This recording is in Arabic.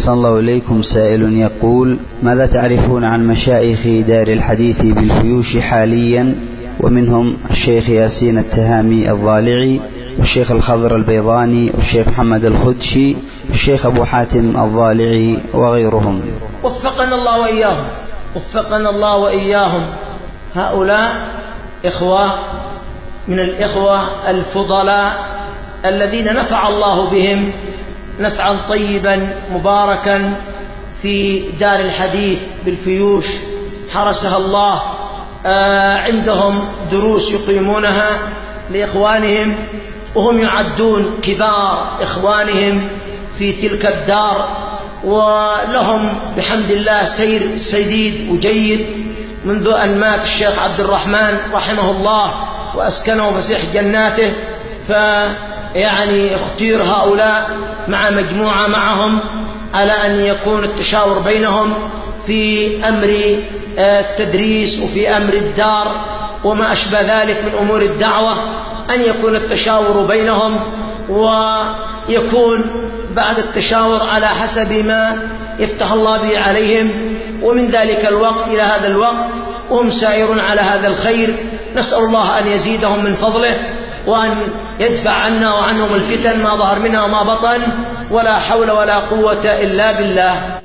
أحسن الله إليكم. سائل يقول: ماذا تعرفون عن مشايخ دار الحديث بالفيوش حاليا؟ ومنهم الشيخ ياسين التهامي الضالعي، والشيخ الخضر البيضاني، والشيخ محمد الخدشي، والشيخ أبو حاتم الضالعي وغيرهم. وفقنا الله وإياهم، وفقنا الله وإياهم. هؤلاء إخوة من الإخوة الفضلاء الذين نفع الله بهم نفعا طيبا مباركا في دار الحديث بالفيوش، حرسها الله. عندهم دروس يقيمونها لإخوانهم، وهم يعدون كبار إخوانهم في تلك الدار، ولهم بحمد الله سير سديد وجيد منذ أن مات الشيخ عبد الرحمن رحمه الله وأسكنه فسيح جناته. فيعني اختير هؤلاء مع مجموعة معهم على أن يكون التشاور بينهم في أمر التدريس وفي أمر الدار وما أشبه ذلك من أمور الدعوة، أن يكون التشاور بينهم، ويكون بعد التشاور على حسب ما يفتح الله به عليهم. ومن ذلك الوقت إلى هذا الوقت وهم سائرون على هذا الخير. نسأل الله أن يزيدهم من فضله، وأن يدفع عنا وعنهم الفتن ما ظهر منها وما بطن، ولا حول ولا قوة إلا بالله.